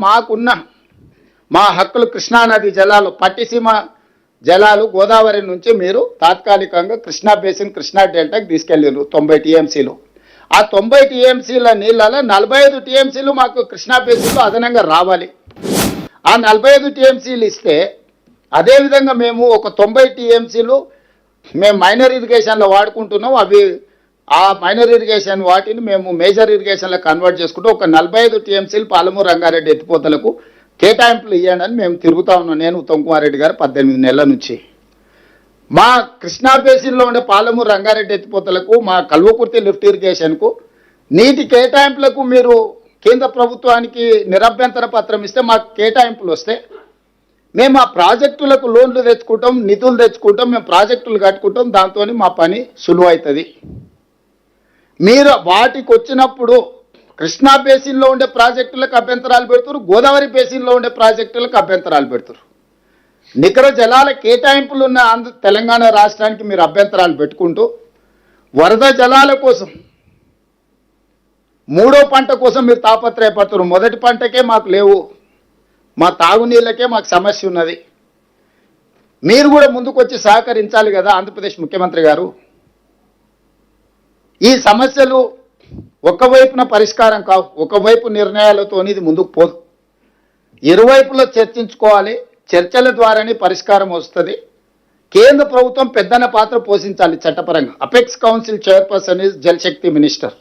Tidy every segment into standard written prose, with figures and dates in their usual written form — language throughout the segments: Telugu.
మాకున్న మా హక్కులు కృష్ణానది జలాలు పట్టిసీమ జలాలు గోదావరి నుంచి మీరు తాత్కాలికంగా కృష్ణా బేసిన్ కృష్ణా డెల్టాకి తీసుకెళ్ళారు 90 టీఎంసీలు. ఆ 90 టీఎంసీల నీళ్ళలో 45 టీఎంసీలు మాకు కృష్ణా బేసిన్లో అదనంగా రావాలి. ఆ 45 టీఎంసీలు ఇస్తే అదేవిధంగా మేము ఒక 90 టీఎంసీలు మేము మైనర్ ఇరిగేషన్లో వాడుకుంటున్నాం. అవి ఆ మైనర్ ఇరిగేషన్ వాటిని మేము మేజర్ ఇరిగేషన్లో కన్వర్ట్ చేసుకుంటూ ఒక 45 టీఎంసీలు పాలమూరు రంగారెడ్డి ఎత్తిపోతలకు కేటాయింపులు ఇవ్వండి అని మేము తిరుగుతా ఉన్నాం. నేను ఉత్తమ్ కుమార్ రెడ్డి గారు 18 నెలల నుంచి మా కృష్ణా బేసిన్లో ఉండే పాలమూరు రంగారెడ్డి ఎత్తిపోతలకు మా కల్వకుర్తి లిఫ్ట్ ఇరిగేషన్కు నీటి కేటాయింపులకు మీరు కేంద్ర ప్రభుత్వానికి నిరభ్యంతర పత్రం ఇస్తే మాకు కేటాయింపులు వస్తే మేము ఆ ప్రాజెక్టులకు లోన్లు తెచ్చుకుంటాం, నిధులు తెచ్చుకుంటాం, మేము ప్రాజెక్టులు కట్టుకుంటాం. దాంతో మా పని సులువవుతుంది. మీరు వాటికి వచ్చినప్పుడు కృష్ణా బేసిన్లో ఉండే ప్రాజెక్టులకు అభ్యంతరాలు పెడుతున్నారు, గోదావరి బేసిన్లో ఉండే ప్రాజెక్టులకు అభ్యంతరాలు పెడుతున్నారు. నికర జలాల కేటాయింపులు ఉన్న తెలంగాణ రాష్ట్రానికి మీరు అభ్యంతరాలు పెట్టుకుంటూ వరద జలాల కోసం మూడో పంట కోసం మీరు తాపత్రయపడుతున్నారు. మొదటి పంటకే మాకు లేవు, మా తాగునీళ్ళకే మాకు సమస్య ఉన్నది. మీరు కూడా ముందుకు వచ్చి సహకరించాలి కదా ఆంధ్రప్రదేశ్ ముఖ్యమంత్రి గారు. ఈ సమస్యలు ఒకవైపున పరిష్కారం కావు, ఒకవైపు నిర్ణయాలతో ఇది ముందుకు పోదు. ఇరువైపులో చర్చించుకోవాలి, చర్చల ద్వారానే పరిష్కారం వస్తుంది. కేంద్ర ప్రభుత్వం పెద్దన్న పాత్ర పోషించాలి చట్టపరంగా. Apex council chairperson is Jal Shakti minister.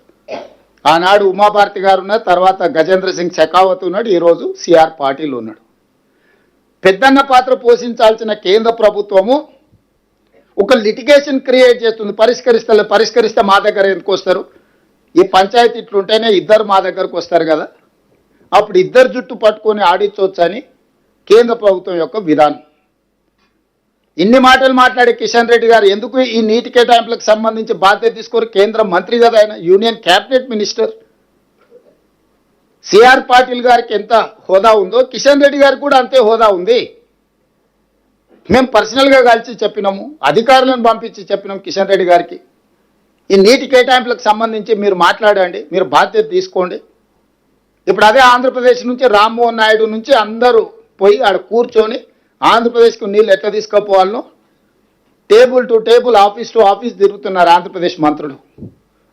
ఆనాడు ఉమాభారతి గారు ఉన్నారు, తర్వాత గజేంద్ర సింగ్ షెకావత్ ఉన్నాడు, ఈరోజు సిఆర్ పాటిల్ ఉన్నాడు. పెద్దన్న పాత్ర పోషించాల్సిన కేంద్ర ప్రభుత్వము ఒక లిటిగేషన్ క్రియేట్ చేస్తుంది. పరిష్కరిస్తే మా దగ్గర ఎందుకు వస్తారు? ఈ పంచాయతీ ఇట్లుంటేనే ఇద్దరు మా దగ్గరకు వస్తారు కదా, అప్పుడు ఇద్దరు జుట్టు పట్టుకొని ఆడించవచ్చు అని కేంద్ర ప్రభుత్వం యొక్క విధానం. ఇన్ని మాటలు మాట్లాడే కిషన్ రెడ్డి గారు ఎందుకు ఈ నీటి కేటాయింపులకు సంబంధించి బాధ్యత తీసుకోరు? కేంద్ర మంత్రి కదా ఆయన, union cabinet minister. CR Patil గారికి ఎంత హోదా ఉందో కిషన్ రెడ్డి గారికి కూడా అంతే హోదా ఉంది. మేము పర్సనల్గా కలిసి చెప్పినాము, అధికారులను పంపించి చెప్పినాం కిషన్ రెడ్డి గారికి, ఈ నీటి కేటాయింపులకు సంబంధించి మీరు మాట్లాడండి, మీరు బాధ్యత తీసుకోండి. ఇప్పుడు అదే ఆంధ్రప్రదేశ్ నుంచి రామ్మోహన్ నాయుడు నుంచి అందరూ పోయి ఆడ కూర్చొని ఆంధ్రప్రదేశ్కు నీళ్ళు ఎట్లా తీసుకుపోవాలనో table to table, office to office తిరుగుతున్నారు ఆంధ్రప్రదేశ్ మంత్రులు,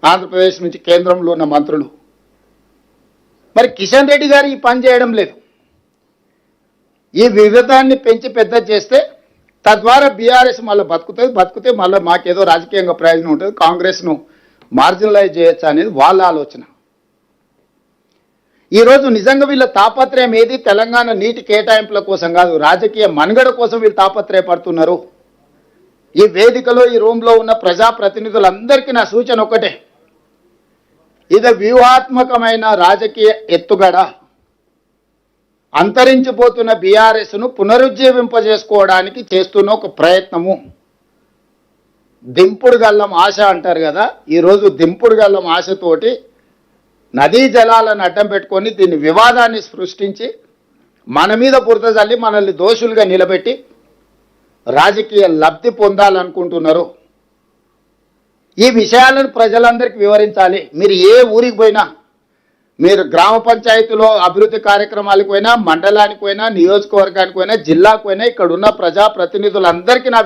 ఆంధ్రప్రదేశ్ నుంచి కేంద్రంలో ఉన్న మంత్రులు. మరి కిషన్ రెడ్డి గారు ఈ పని చేయడం లేదు. ఈ వివిధాన్ని పెంచి పెద్ద చేస్తే తద్వారా బీఆర్ఎస్ మళ్ళీ బతుకుతే మళ్ళీ మాకేదో రాజకీయంగా ప్రయోజనం ఉంటుంది, కాంగ్రెస్ను మార్జినలైజ్ చేయొచ్చా అనేది వాళ్ళ ఆలోచన. ఈరోజు నిజంగా వీళ్ళ తాపత్రయం ఏది? తెలంగాణ నీటి కేటాయింపుల కోసం కాదు, రాజకీయ మనుగడ కోసం వీళ్ళు తాపత్రయపడుతున్నారు. ఈ వేదికలో ఈ రూమ్లో ఉన్న ప్రజాప్రతినిధులందరికీ నా సూచన ఒకటే, ఇది వ్యూహాత్మకమైన రాజకీయ ఎత్తుగడ. అంతరించిపోతున్న బీఆర్ఎస్ను పునరుజ్జీవింపజేసుకోవడానికి చేస్తున్న ఒక ప్రయత్నము. దింపుడు గల్లం ఆశ అంటారు కదా, ఈరోజు దింపుడు గల్లం ఆశతోటి నదీ జలాలను అడ్డం పెట్టుకొని దీన్ని వివాదాన్ని సృష్టించి మన మీద బురద జల్లి మనల్ని దోషులుగా నిలబెట్టి రాజకీయ లబ్ధి పొందాలనుకుంటున్నారు. ఈ విషయాలను ప్రజలందరికీ వివరించాలి. మీరు ఏ ఊరికి పోయినా, మీరు గ్రామ పంచాయతీలో అభివృద్ధి కార్యక్రమాలకు పోయినా, మండలానికి పోయినా, నియోజకవర్గానికి పోయినా, జిల్లాకు పోయినా, ఇక్కడ ఉన్న ప్రజాప్రతినిధులందరికీ నా